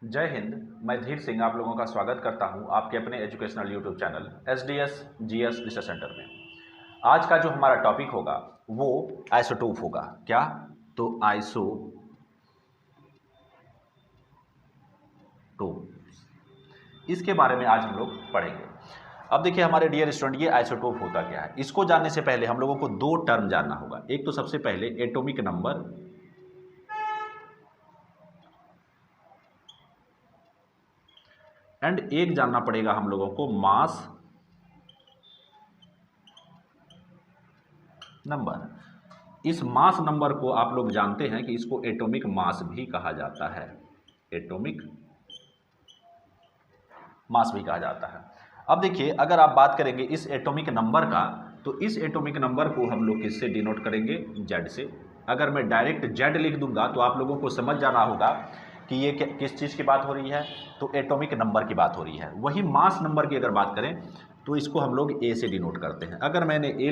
जय हिंद। मैं धीर सिंह आप लोगों का स्वागत करता हूं आपके अपने educational YouTube channel SDS GS research centre में। आज का जो हमारा टॉपिक होगा वो आइसोटोप होगा। क्या? तो आइसोटोप, इसके बारे में आज हम लोग पढ़ेंगे। अब देखिए हमारे डियर स्टूडेंट, ये आइसोटोप होता क्या है, इसको जानने से पहले हम लोगों को दो टर्म जानना होगा। एक तो सबसे पहले एटॉमिक नंबर, एंड एक जानना पड़ेगा हम लोगों को मास नंबर। इस मास नंबर को आप लोग जानते हैं कि इसको एटॉमिक मास भी कहा जाता है। एटॉमिक मास भी कहा जाता है। अब देखिए अगर आप बात करेंगे इस एटॉमिक नंबर का, तो इस एटॉमिक नंबर को हम लोग किससे डिनोट करेंगे? जेड से। अगर मैं डायरेक्ट जेड लिख दूंगा तो आप लोगों को समझ जाना होगा कि ये किस चीज़ की बात हो रही है, तो एटॉमिक नंबर की बात हो रही है। वही मास नंबर की अगर बात करें तो इसको हम लोग ए से डिनोट करते हैं। अगर मैंने ए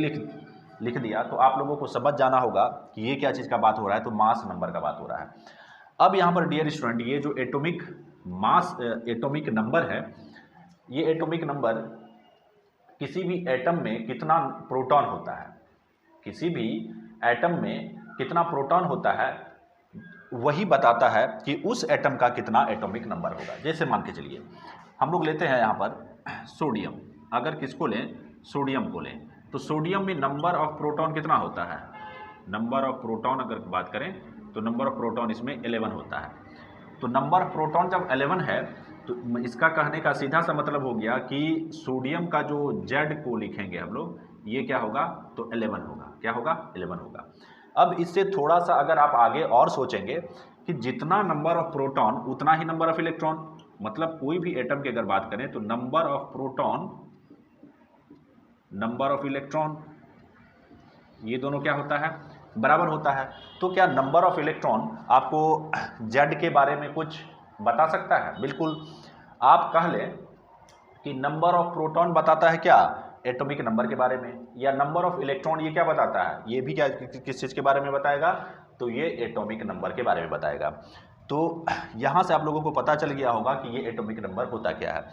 लिख दिया तो आप लोगों को समझ जाना होगा कि ये क्या चीज़ का बात हो रहा है, तो मास नंबर का बात हो रहा है। अब यहाँ पर डियर स्टूडेंट, ये जो एटॉमिक नंबर है, ये एटॉमिक नंबर किसी भी एटम में कितना प्रोटॉन होता है, किसी भी एटम में कितना प्रोटॉन होता है, वही बताता है कि उस एटम का कितना एटॉमिक नंबर होगा। जैसे मान के चलिए हम लोग लेते हैं यहाँ पर सोडियम। अगर किसको लें? सोडियम को लें, तो सोडियम में नंबर ऑफ प्रोटॉन कितना होता है? नंबर ऑफ प्रोटॉन अगर बात करें तो नंबर ऑफ प्रोटॉन इसमें 11 होता है। तो नंबर ऑफ प्रोटॉन जब 11 है तो इसका कहने का सीधा सा मतलब हो गया कि सोडियम का जो जेड को लिखेंगे हम लोग, ये क्या होगा? तो 11 होगा। क्या होगा? 11 होगा। अब इससे थोड़ा सा अगर आप आगे और सोचेंगे कि जितना नंबर ऑफ प्रोटॉन उतना ही नंबर ऑफ इलेक्ट्रॉन, मतलब कोई भी एटम की अगर बात करें तो number of proton, number of electron, ये दोनों क्या होता है? बराबर होता है। तो क्या नंबर ऑफ इलेक्ट्रॉन आपको जेड के बारे में कुछ बता सकता है? बिल्कुल। आप कह लें कि नंबर ऑफ प्रोटॉन बताता है क्या? एटॉमिक नंबर के बारे में। या नंबर ऑफ इलेक्ट्रॉन ये क्या बताता है? ये भी क्या किस चीज़ के बारे में बताएगा? तो ये एटॉमिक नंबर के बारे में बताएगा। तो यहाँ से आप लोगों को पता चल गया होगा कि ये एटॉमिक नंबर होता क्या है।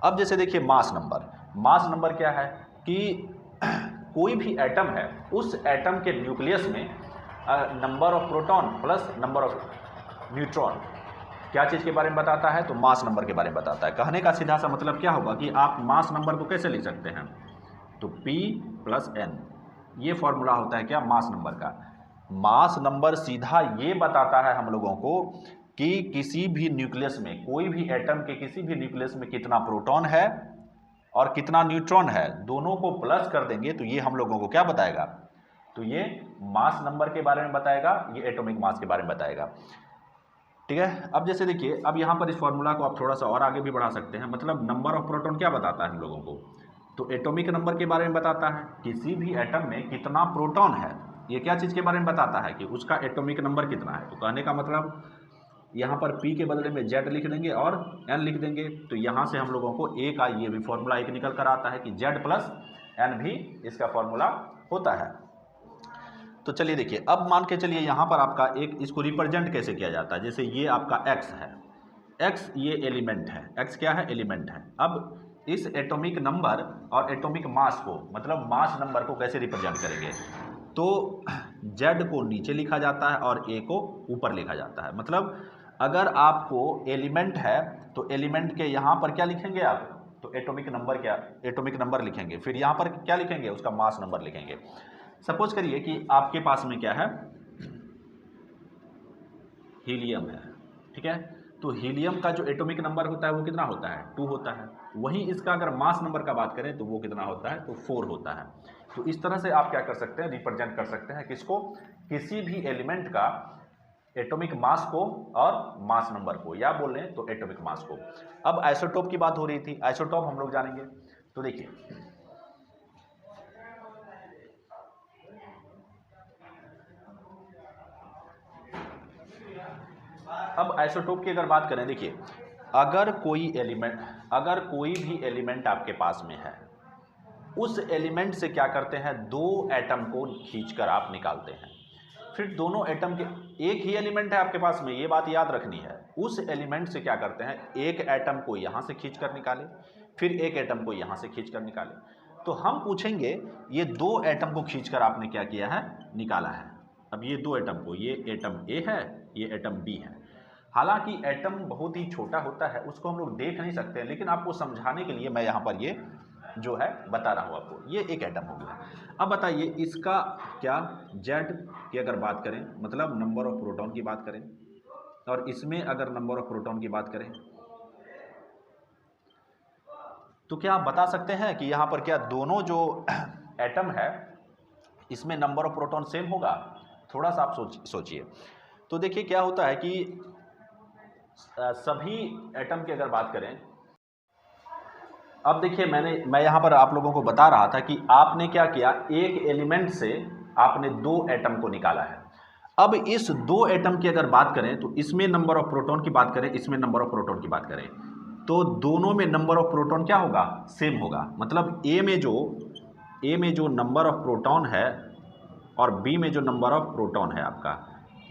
अब जैसे देखिए मास नंबर। मास नंबर क्या है कि कोई भी एटम है, उस एटम के न्यूक्लियस में number of proton plus number of neutron क्या चीज़ के बारे में बताता है? तो मास नंबर के बारे में बताता है। कहने का सीधा सा मतलब क्या होगा कि आप मास नंबर को कैसे लिख सकते हैं? तो P + N, ये फॉर्मूला होता है क्या? मास नंबर का। मास नंबर सीधा ये बताता है हम लोगों को कि किसी भी न्यूक्लियस में, कोई भी एटम के किसी भी न्यूक्लियस में कितना प्रोटॉन है और कितना न्यूट्रॉन है, दोनों को प्लस कर देंगे तो ये हम लोगों को क्या बताएगा? तो ये मास नंबर के बारे में बताएगा, ये एटॉमिक मास के बारे में बताएगा। ठीक है। अब जैसे देखिए, अब यहाँ पर इस फॉर्मूला को आप थोड़ा सा और आगे भी बढ़ा सकते हैं। मतलब नंबर ऑफ प्रोटॉन क्या बताता है हम लोगों को? तो एटॉमिक नंबर के बारे में बताता है। किसी भी एटम में कितना प्रोटॉन है, ये क्या चीज़ के बारे में बताता है? कि उसका एटॉमिक नंबर कितना है। तो कहने का मतलब यहाँ पर P के बदले में Z लिख देंगे और N लिख देंगे, तो यहाँ से हम लोगों को A का ये भी फॉर्मूला एक निकल कर आता है कि Z + N भी इसका फॉर्मूला होता है। तो चलिए देखिए, अब मान के चलिए यहाँ पर आपका एक, इसको रिप्रेजेंट कैसे किया जाता है? जैसे ये आपका X है, X ये एलिमेंट है। X क्या है? एलिमेंट है। अब इस एटॉमिक नंबर और एटॉमिक मास को, मतलब मास नंबर को कैसे रिप्रेजेंट करेंगे? तो Z को नीचे लिखा जाता है और A को ऊपर लिखा जाता है। मतलब अगर आपको एलिमेंट है तो एलिमेंट के यहाँ पर क्या लिखेंगे आप? तो एटॉमिक नंबर, क्या एटॉमिक नंबर लिखेंगे। फिर यहाँ पर क्या लिखेंगे? उसका मास नंबर लिखेंगे। सपोज करिए कि आपके पास में क्या है? हीलियम है। ठीक है। तो हीलियम का जो एटॉमिक नंबर होता है वो कितना होता है? 2 होता है। वहीं इसका अगर मास नंबर का बात करें तो वो कितना होता है? तो 4 होता है। तो इस तरह से आप क्या कर सकते हैं? रिप्रेजेंट कर सकते हैं किसको? किसी भी एलिमेंट का एटॉमिक मास को और मास नंबर को, या बोल लें तो एटॉमिक मास को। अब आइसोटोप की बात हो रही थी, आइसोटोप हम लोग जानेंगे। तो देखिए, अब आइसोटोप की अगर बात करें, देखिए अगर कोई भी एलिमेंट आपके पास में है, उस एलिमेंट से क्या करते हैं? 2 एटम को खींचकर आप निकालते हैं। फिर दोनों एटम के एक ही एलिमेंट है आपके पास में, ये बात याद रखनी है। उस एलिमेंट से क्या करते हैं, एक एटम को यहाँ से खींच कर निकाले, फिर एक एटम को यहाँ से खींच कर निकाले। तो हम पूछेंगे ये दो एटम को खींचकर आपने क्या किया है, निकाला है। अब ये दो एटम को, ये एटम ए है, ये एटम बी है। हालांकि एटम बहुत ही छोटा होता है, उसको हम लोग देख नहीं सकते, लेकिन आपको समझाने के लिए मैं यहाँ पर ये जो है बता रहा हूँ आपको। ये एक एटम हो गया। अब बताइए इसका क्या, जेड की अगर बात करें, मतलब नंबर ऑफ प्रोटॉन की बात करें, और इसमें अगर नंबर ऑफ प्रोटॉन की बात करें, तो क्या आप बता सकते हैं कि यहाँ पर क्या दोनों जो एटम है इसमें नंबर ऑफ प्रोटॉन सेम होगा? थोड़ा सा आप सोचिए। तो देखिए क्या होता है कि सभी एटम की अगर बात करें, अब देखिए मैं यहाँ पर आप लोगों को बता रहा था कि आपने क्या किया, एक एलिमेंट से आपने दो एटम को निकाला है। अब इस दो एटम की अगर बात करें तो इसमें नंबर ऑफ प्रोटॉन की बात करें, इसमें नंबर ऑफ प्रोटॉन की बात करें, तो दोनों में नंबर ऑफ प्रोटॉन क्या होगा, सेम होगा। मतलब ए में जो नंबर ऑफ प्रोटॉन है और बी में जो नंबर ऑफ प्रोटॉन है आपका,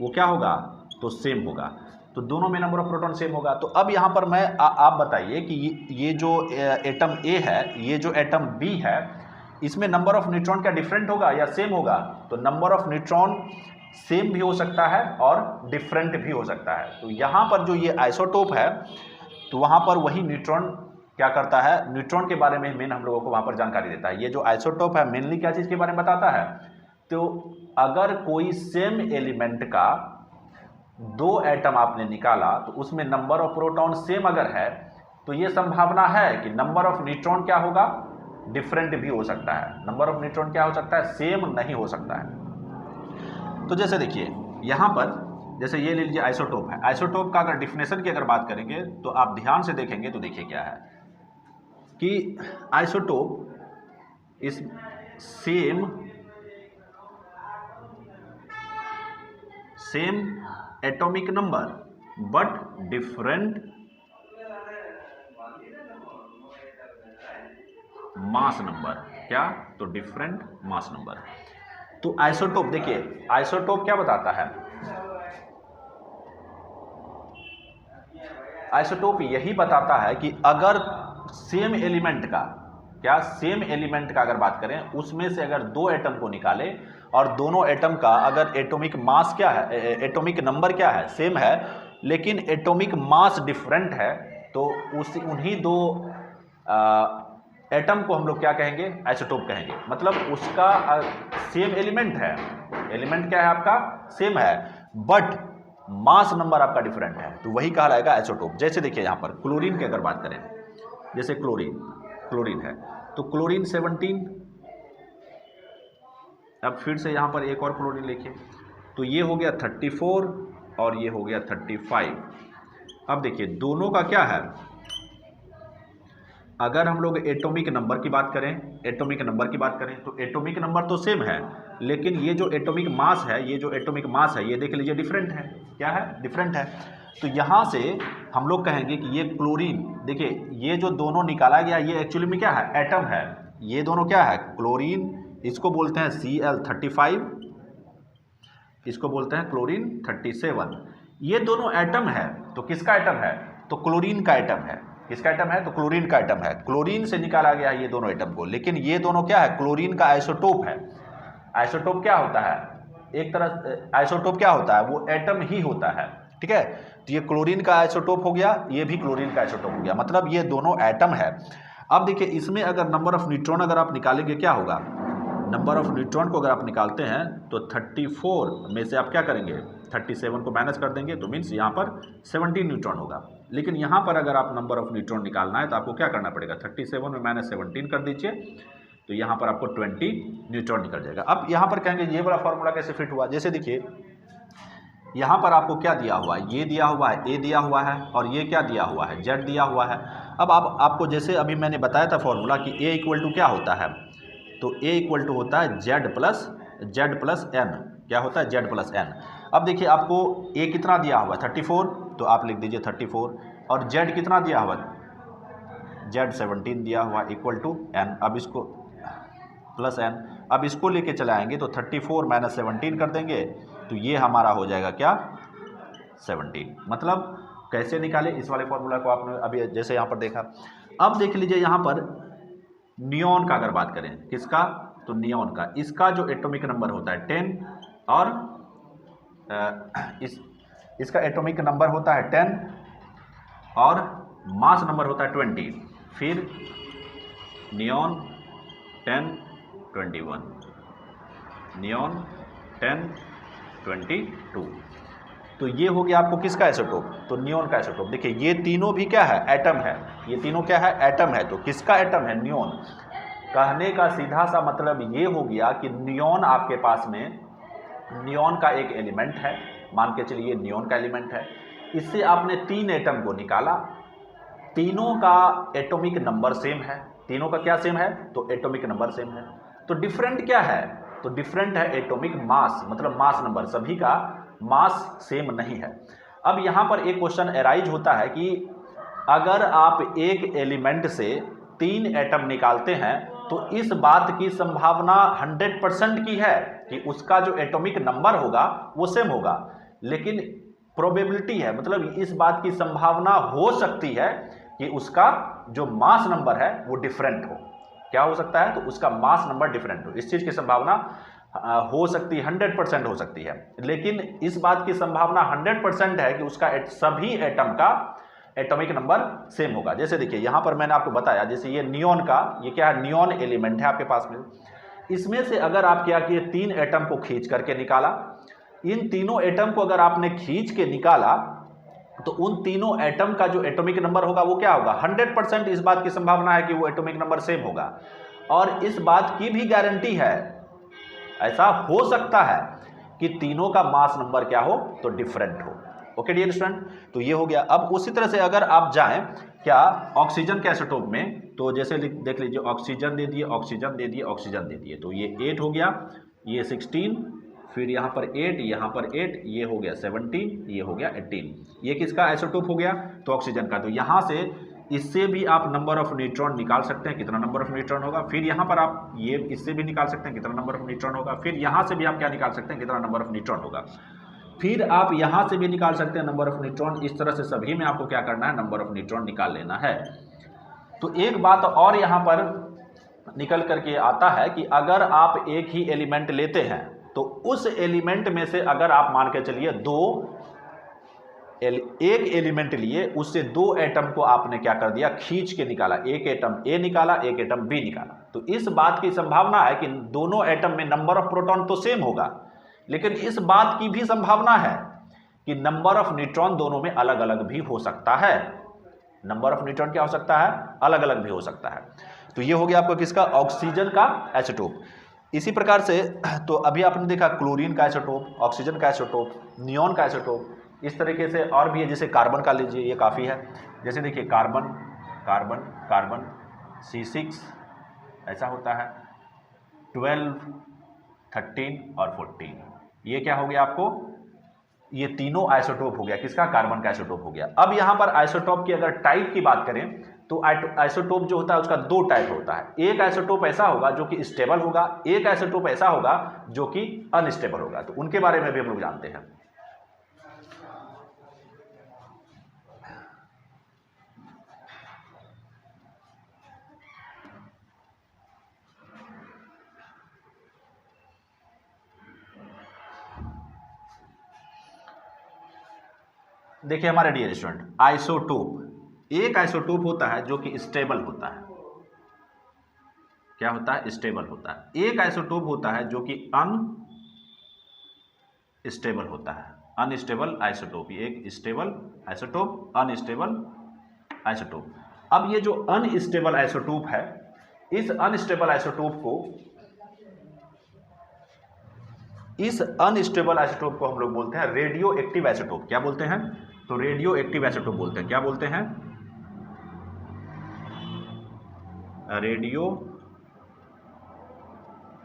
वो क्या होगा, तो सेम होगा। तो दोनों में नंबर ऑफ प्रोटॉन सेम होगा। तो अब यहाँ पर मैं आप बताइए कि ये जो एटम ए है, ये जो एटम बी है, इसमें नंबर ऑफ न्यूट्रॉन क्या डिफरेंट होगा या सेम होगा? तो नंबर ऑफ न्यूट्रॉन सेम भी हो सकता है और डिफरेंट भी हो सकता है। तो यहाँ पर जो ये आइसोटोप है, तो वहाँ पर वही न्यूट्रॉन क्या करता है, न्यूट्रॉन के बारे में मेन हम लोगों को वहाँ पर जानकारी देता है। ये जो आइसोटोप है मेनली क्या चीज़ के बारे में बताता है, तो अगर कोई सेम एलिमेंट का दो एटम आपने निकाला तो उसमें नंबर ऑफ प्रोटॉन सेम अगर है, तो ये संभावना है कि नंबर ऑफ न्यूट्रॉन क्या होगा, डिफरेंट भी हो सकता है। नंबर ऑफ न्यूट्रॉन क्या हो सकता है, सेम नहीं हो सकता है। तो जैसे देखिए यहाँ पर, जैसे ये ले लीजिए आइसोटोप है। आइसोटोप का अगर डिफिनेशन की अगर बात करेंगे तो आप ध्यान से देखेंगे तो देखिए क्या है कि isotope is same atomic number but different mass number. क्या? तो डिफरेंट मास नंबर। तो आइसोटोप, देखिए आइसोटोप क्या बताता है, आइसोटोप यही बताता है कि अगर सेम एलिमेंट का, क्या सेम एलिमेंट का अगर बात करें, उसमें से अगर दो एटम को निकाले और दोनों एटम का अगर एटॉमिक मास क्या है, एटॉमिक नंबर क्या है, सेम है, लेकिन एटॉमिक मास डिफरेंट है, तो उन्हीं दो एटम को हम लोग क्या कहेंगे, आइसोटोप कहेंगे। मतलब उसका सेम एलिमेंट है, एलिमेंट क्या है आपका, सेम है, बट मास नंबर आपका डिफरेंट है, तो वही कहलाएगा आइसोटोप। जैसे देखिए यहाँ पर क्लोरीन की अगर बात करें, जैसे क्लोरीन है, तो क्लोरीन 17, अब फिर से यहाँ पर एक और क्लोरीन लिखिए, तो ये हो गया 34 और ये हो गया 35। अब देखिए दोनों का क्या है, अगर हम लोग एटॉमिक नंबर की बात करें, तो एटॉमिक नंबर तो सेम है, लेकिन ये जो एटॉमिक मास है, ये देख लीजिए डिफरेंट है। क्या है? डिफरेंट है। तो यहाँ से हम लोग कहेंगे कि ये क्लोरीन, देखिए ये जो दोनों निकाला गया, ये एक्चुअली में क्या है, एटम है। ये दोनों क्या है, क्लोरीन, इसको बोलते हैं Cl35, इसको बोलते हैं क्लोरीन 37। ये दोनों एटम है, तो किसका एटम है, तो क्लोरीन का एटम है। किसका एटम है, तो क्लोरीन का एटम है। क्लोरीन से निकाला गया है ये दोनों एटम को, लेकिन ये दोनों क्या है, क्लोरीन का आइसोटोप है। आइसोटोप क्या होता है, एक तरह आइसोटोप क्या होता है, वो एटम ही होता है। ठीक है, तो ये क्लोरीन का आइसोटोप हो गया, ये भी क्लोरीन का आइसोटोप हो गया, मतलब ये दोनों एटम है। अब देखिए इसमें अगर नंबर ऑफ न्यूट्रॉन अगर आप निकालेंगे, क्या होगा, नंबर ऑफ न्यूट्रॉन को अगर आप निकालते हैं तो 34 में से आप क्या करेंगे, 37 को माइनस कर देंगे, तो मीन्स यहाँ पर 17 न्यूट्रॉन होगा। लेकिन यहाँ पर अगर आप नंबर ऑफ न्यूट्रॉन निकालना है तो आपको क्या करना पड़ेगा, 37 में माइनस 17 कर दीजिए, तो यहाँ पर आपको 20 न्यूट्रॉन निकल जाएगा। अब यहाँ पर कहेंगे ये वाला फॉर्मूला कैसे फिट हुआ, जैसे देखिए यहाँ पर आपको क्या दिया हुआ है, ये दिया हुआ है, ए दिया हुआ है, और ये क्या दिया हुआ है, जेड दिया हुआ है। अब आपको जैसे अभी मैंने बताया था फॉर्मूला कि ए इक्वल टू क्या होता है, तो ए इक्वल टू होता है जेड प्लस एन। क्या होता है, जेड प्लस एन। अब देखिए आपको ए कितना दिया हुआ है, 34, तो आप लिख दीजिए 34, और जेड कितना दिया हुआ, जेड 17 दिया हुआ इक्वल टू एन। अब इसको प्लस एन, अब इसको लेके चलाएंगे तो 34 माइनस 17 कर देंगे, तो ये हमारा हो जाएगा क्या 17। मतलब कैसे निकाले इस वाले फॉर्मूला को आपने अभी जैसे यहाँ पर देखा। अब देख लीजिए यहाँ पर नियॉन का अगर बात करें, किसका, तो नियॉन का, इसका जो एटॉमिक नंबर होता है 10 और इसका एटॉमिक नंबर होता है 10 और मास नंबर होता है 20। फिर नियॉन 10 21, नियॉन 10 22। तो ये हो गया आपको किसका आइसोटोप, तो नियॉन का आइसोटोप। देखिए ये तीनों भी क्या है, एटम है, ये तीनों क्या है, एटम है। तो किसका एटम है, नियॉन। कहने का सीधा सा मतलब ये हो गया कि नियॉन आपके पास में, नियॉन का एक एलिमेंट है, मान के चलिए नियॉन का एलिमेंट है, इससे आपने 3 एटम को निकाला, तीनों का एटॉमिक नंबर सेम है। तीनों का क्या सेम है, तो एटॉमिक नंबर सेम है। तो डिफरेंट क्या है, तो डिफरेंट है एटॉमिक मास, मतलब मास नंबर, सभी का मास सेम नहीं है। अब यहां पर एक क्वेश्चन अराइज होता है कि अगर आप एक एलिमेंट से 3 एटम निकालते हैं तो इस बात की संभावना 100% की है कि उसका जो एटॉमिक नंबर होगा वो सेम होगा, लेकिन प्रोबेबिलिटी है, मतलब इस बात की संभावना हो सकती है कि उसका जो मास नंबर है वो डिफरेंट हो। क्या हो सकता है, तो उसका मास नंबर डिफरेंट हो। इस चीज की संभावना हो सकती है, 100% हो सकती है, लेकिन इस बात की संभावना 100% है कि उसका सभी एटम का एटॉमिक नंबर सेम होगा। जैसे देखिए यहां पर मैंने आपको बताया, जैसे ये नियॉन का, ये क्या है, नियॉन एलिमेंट है आपके पास में, इसमें से अगर आप क्या किए, 3 एटम को खींच करके निकाला, इन तीनों एटम को अगर आपने खींच के निकाला तो उन तीनों एटम का जो एटॉमिक नंबर होगा वो क्या होगा, 100% इस बात की संभावना है कि वो एटॉमिक नंबर सेम होगा। और इस बात की भी गारंटी है, ऐसा हो सकता है कि तीनों का मास नंबर क्या हो, तो डिफरेंट हो। ओके डियर स्टूडेंट, तो ये हो गया। अब उसी तरह से अगर आप जाएं क्या ऑक्सीजन के आइसोटोप में, तो जैसे देख लीजिए ऑक्सीजन दे दिए, ऑक्सीजन दे दिए, ऑक्सीजन दे दिए, तो ये 8 हो गया, ये 16, फिर यहाँ पर 8, यहाँ पर 8, ये हो गया 17, ये हो गया 18। ये किसका आइसोटोप हो गया, तो ऑक्सीजन का। तो यहाँ से इससे भी आप नंबर ऑफ न्यूट्रॉन निकाल सकते हैं, कितना नंबर ऑफ न्यूट्रॉन होगा। फिर यहाँ पर आप ये इससे भी निकाल सकते हैं कितना नंबर ऑफ न्यूट्रॉन होगा। फिर यहाँ से भी आप क्या निकाल सकते हैं, कितना नंबर ऑफ न्यूट्रॉन होगा। फिर आप यहाँ से भी निकाल सकते हैं नंबर ऑफ न्यूट्रॉन। इस तरह से सभी में आपको क्या करना है, नंबर ऑफ न्यूट्रॉन निकाल लेना है। तो एक बात और यहाँ पर निकल करके आता है कि अगर आप एक ही एलिमेंट लेते हैं तो उस एलिमेंट में से अगर आप मान के चलिए एक एलिमेंट लिए, उससे 2 एटम को आपने क्या कर दिया, खींच के निकाला, एक एटम ए निकाला, एक एटम बी निकाला, तो इस बात की संभावना है कि दोनों एटम में नंबर ऑफ प्रोटॉन तो सेम होगा, लेकिन इस बात की भी संभावना है कि नंबर ऑफ न्यूट्रॉन दोनों में अलग अलग भी हो सकता है। नंबर ऑफ न्यूट्रॉन क्या हो सकता है, अलग अलग भी हो सकता है। तो ये हो गया आपका किसका, ऑक्सीजन का आइसोटोप। इसी प्रकार से तो अभी आपने देखा क्लोरीन का आइसोटोप, ऑक्सीजन का आइसोटोप, नियॉन का आइसोटोप, इस तरीके से और भी है। जैसे कार्बन का लीजिए, ये काफ़ी है। जैसे देखिए कार्बन कार्बन कार्बन C6 ऐसा होता है, 12 13 और 14, ये क्या हो गया आपको, ये तीनों आइसोटोप हो गया, किसका, कार्बन का आइसोटोप हो गया। अब यहां पर आइसोटोप की अगर टाइप की बात करें तो आइसोटोप जो होता है उसका 2 टाइप होता है। एक आइसोटोप ऐसा होगा जो कि स्टेबल होगा, एक आइसोटोप ऐसा होगा जो कि अनस्टेबल होगा। तो उनके बारे में भी हम लोग जानते हैं। देखिए हमारे डियर स्टूडेंट, आइसोटोप, एक आइसोटोप होता है जो कि स्टेबल होता है, क्या होता है, स्टेबल होता है। एक आइसोटोप होता है जो कि अनस्टेबल होता है, अनस्टेबल आइसोटोप। ये एक स्टेबल आइसोटोप, अनस्टेबल आइसोटोप। अब ये जो अनस्टेबल आइसोटोप है, इस अनस्टेबल आइसोटोप को हम लोग बोलते हैं रेडियो एक्टिव आइसोटोप। क्या बोलते हैं, तो रेडियो एक्टिव आइसोटोप बोलते हैं। क्या बोलते हैं, रेडियो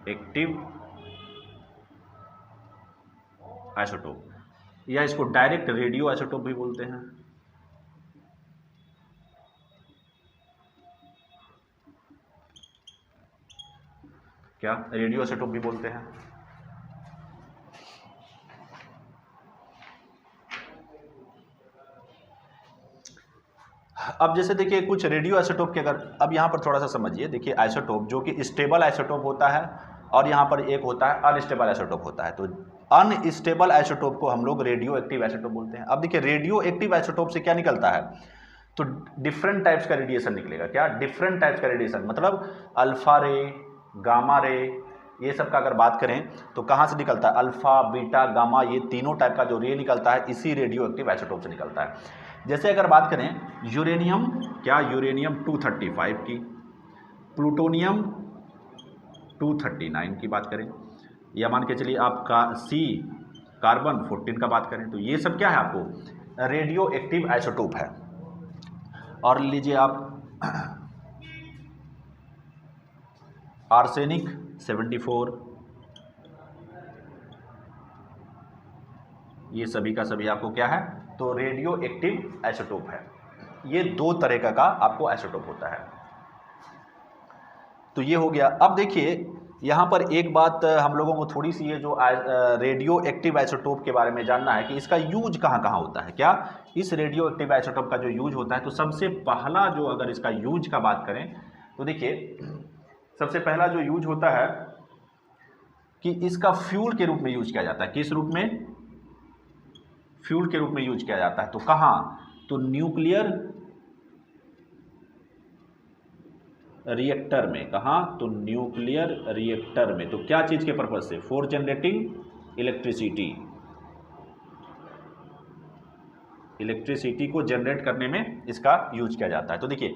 एक्टिव आइसोटोप, या इसको डायरेक्ट रेडियो आइसोटोप भी बोलते हैं। क्या रेडियो आइसोटोप भी बोलते हैं। अब जैसे देखिए कुछ रेडियो आइसोटोप के अगर अब यहाँ पर थोड़ा सा समझिए, देखिए आइसोटोप जो कि स्टेबल आइसोटोप होता है और यहाँ पर एक होता है अनस्टेबल आइसोटोप होता है। तो अनस्टेबल आइसोटोप को हम लोग रेडियो एक्टिव आइसोटोप बोलते हैं। अब देखिए रेडियो एक्टिव आइसोटोप से क्या निकलता है, तो डिफरेंट टाइप्स का रेडिएशन निकलेगा। क्या डिफरेंट टाइप्स का रेडिएशन, मतलब अल्फा रे, गामा रे, ये सब का अगर बात करें तो कहाँ से निकलता है, अल्फा बीटा गामा, ये तीनों टाइप का जो रे निकलता है इसी रेडियो एक्टिव आइसोटोप से निकलता है। जैसे अगर बात करें यूरेनियम, क्या यूरेनियम 235 की, प्लूटोनियम 239 की बात करें, या मान के चलिए आपका सी कार्बन 14 का बात करें, तो ये सब क्या है आपको रेडियो एक्टिव आइसोटोप है। और लीजिए आप आर्सेनिक 74, ये सभी का सभी आपको क्या है, तो रेडियो एक्टिव आइसोटोप है। ये दो तरह का आपको आइसोटोप होता है। तो ये हो गया। अब देखिए यहाँ पर एक बात हम लोगों को थोड़ी सी ये जो रेडियो एक्टिव आइसोटोप के बारे में जानना है कि इसका यूज कहाँ कहाँ होता है। क्या इस रेडियो एक्टिव आइसोटोप का जो यूज होता है, तो सबसे पहला जो अगर इसका यूज का बात करें तो देखिए सबसे पहला जो यूज होता है कि इसका फ्यूल के रूप में यूज किया जाता है। किस रूप में, फ्यूल के रूप में यूज किया जाता है। तो कहाँ, तो न्यूक्लियर रिएक्टर में। कहाँ, तो न्यूक्लियर रिएक्टर में। तो क्या चीज के पर्पज से, फॉर जनरेटिंग इलेक्ट्रिसिटी, इलेक्ट्रिसिटी को जनरेट करने में इसका यूज किया जाता है। तो देखिए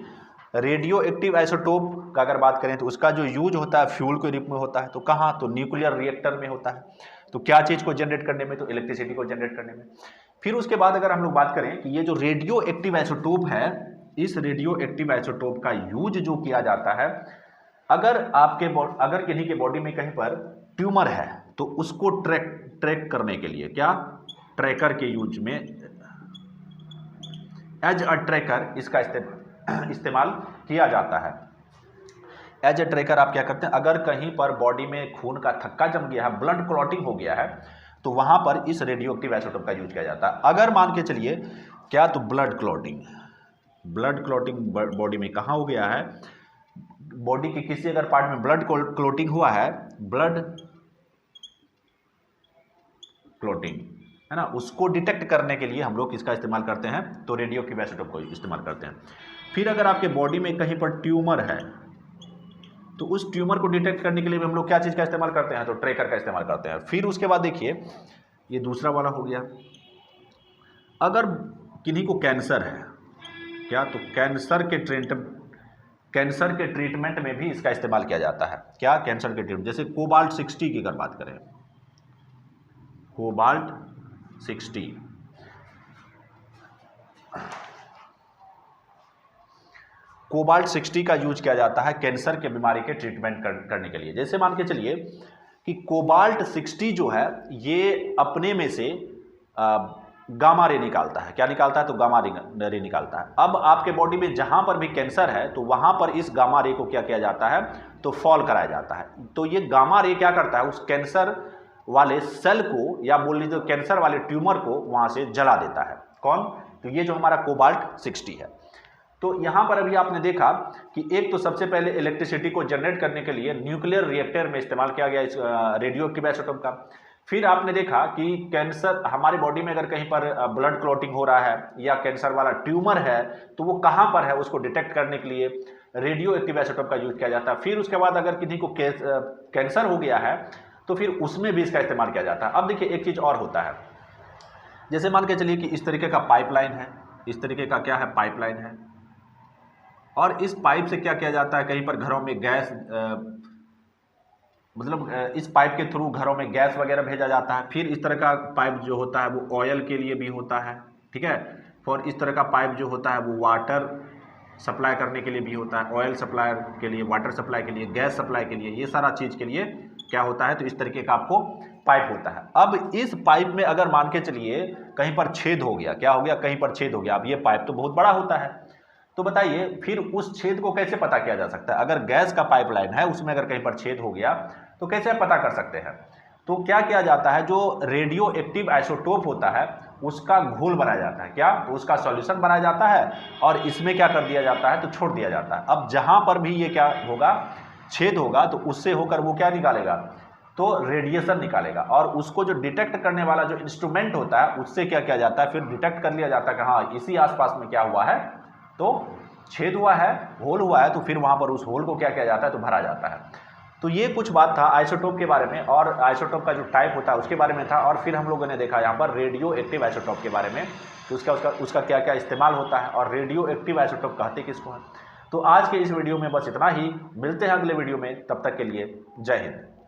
रेडियो एक्टिव आइसोटोप का अगर बात करें तो उसका जो यूज होता है फ्यूल के रूप में होता है। तो कहाँ, तो न्यूक्लियर रिएक्टर में होता है। तो क्या चीज को जनरेट करने में, तो इलेक्ट्रिसिटी को जनरेट करने में। फिर उसके बाद अगर हम लोग बात करें कि ये जो रेडियो एक्टिव आइसोटोप है, इस रेडियो एक्टिव आइसोटोप का यूज जो किया जाता है, अगर किन्हीं के बॉडी में कहीं पर ट्यूमर है तो उसको ट्रैक करने के लिए, क्या ट्रैकर के यूज में, एज अ ट्रैकर इसका इस्तेमाल किया जाता है। एज ए ट्रैकर आप क्या करते हैं, अगर कहीं पर बॉडी में खून का थक्का जम गया है, ब्लड क्लॉटिंग हो गया है, तो वहां पर इस रेडियो एक्टिव आइसोटोप का यूज किया जाता है। अगर मान के चलिए क्या, तो ब्लड क्लॉटिंग बॉडी में कहाँ हो गया है, बॉडी के किसी अगर पार्ट में ब्लड क्लॉटिंग हुआ है, ब्लड क्लॉटिंग है ना, उसको डिटेक्ट करने के लिए हम लोग किसका इस्तेमाल करते हैं, तो रेडियो एक्टिव आइसोटोप को इस्तेमाल करते हैं। फिर अगर आपके बॉडी में कहीं पर ट्यूमर है तो उस ट्यूमर को डिटेक्ट करने के लिए भी हम लोग क्या चीज़ का इस्तेमाल करते हैं, तो ट्रैकर का इस्तेमाल करते हैं। फिर उसके बाद देखिए ये दूसरा वाला हो गया, अगर किन्हीं को कैंसर है, क्या, तो कैंसर के ट्रीटमेंट में भी इसका इस्तेमाल किया जाता है। क्या, कैंसर के ट्रीटमेंट, जैसे कोबाल्ट 60 की अगर बात करें, कोबाल्ट 60, कोबाल्ट 60 का यूज किया जाता है कैंसर के बीमारी के ट्रीटमेंट करने के लिए। जैसे मान के चलिए कि कोबाल्ट 60 जो है ये अपने में से गामा रे निकालता है। क्या निकालता है, तो गामा रे निकालता है। अब आपके बॉडी में जहां पर भी कैंसर है तो वहां पर इस गामा रे को क्या किया जाता है, तो फॉल कराया जाता है। तो ये गामा रे क्या करता है, उस कैंसर वाले सेल को, या बोल लीजिए कैंसर वाले ट्यूमर को वहां से जला देता है। कौन, तो ये जो हमारा कोबाल्ट 60 है। तो यहां पर अभी आपने देखा कि एक तो सबसे पहले इलेक्ट्रिसिटी को जनरेट करने के लिए न्यूक्लियर रिएक्टर में इस्तेमाल किया गया इस रेडियो एक्टिव आइसोटोप का। फिर आपने देखा कि कैंसर, हमारी बॉडी में अगर कहीं पर ब्लड क्लॉटिंग हो रहा है या कैंसर वाला ट्यूमर है तो वो कहां पर है, उसको डिटेक्ट करने के लिए रेडियो एक्टिव आइसोटोप का यूज किया जाता है। फिर उसके बाद अगर किसी को कैंसर हो गया है तो फिर उसमें भी इसका इस्तेमाल किया जाता है। अब देखिए एक चीज और होता है, जैसे मान के चलिए कि इस तरीके का पाइपलाइन है, इस तरीके का क्या है, पाइपलाइन है, और इस पाइप से क्या किया जाता है, कहीं पर घरों में गैस, मतलब इस पाइप के थ्रू घरों में गैस वगैरह भेजा जाता है। फिर इस तरह का पाइप जो होता है वो ऑयल के लिए भी होता है, ठीक है। और इस तरह का पाइप जो होता है वो वाटर सप्लाई करने के लिए भी होता है, ऑयल सप्लाई के लिए, वाटर सप्लाई के लिए, गैस सप्लाई के लिए, ये सारा चीज़ के लिए क्या होता है, तो इस तरीके का आपको पाइप होता है। अब इस पाइप में अगर मान के चलिए कहीं पर छेद हो गया, क्या हो गया, कहीं पर छेद हो गया। अब ये पाइप तो बहुत बड़ा होता है, तो बताइए फिर उस छेद को कैसे पता किया जा सकता है। अगर गैस का पाइपलाइन है उसमें अगर कहीं पर छेद हो गया तो कैसे आप पता कर सकते हैं। तो क्या किया जाता है, जो रेडियो एक्टिव आइसोटोप होता है उसका घोल बनाया जाता है, क्या, उसका सॉल्यूशन बनाया जाता है और इसमें क्या कर दिया जाता है, तो छोड़ दिया जाता है। अब जहां पर भी ये क्या होगा, छेद होगा, तो उससे होकर वो क्या निकालेगा, तो रेडिएशन निकालेगा, और उसको जो डिटेक्ट करने वाला जो इंस्ट्रूमेंट होता है उससे क्या किया जाता है, फिर डिटेक्ट कर लिया जाता है कि हाँ इसी आसपास में क्या हुआ है, तो छेद हुआ है, होल हुआ है, तो फिर वहां पर उस होल को क्या किया जाता है, तो भरा जाता है। तो ये कुछ बात था आइसोटोप के बारे में, और आइसोटोप का जो टाइप होता है उसके बारे में था। और फिर हम लोगों ने देखा यहाँ पर रेडियो एक्टिव आइसोटोप के बारे में कि उसका क्या क्या इस्तेमाल होता है, और रेडियो एक्टिव आइसोटोप कहते किसको है। तो आज के इस वीडियो में बस इतना ही, मिलते हैं अगले वीडियो में, तब तक के लिए जय हिंद।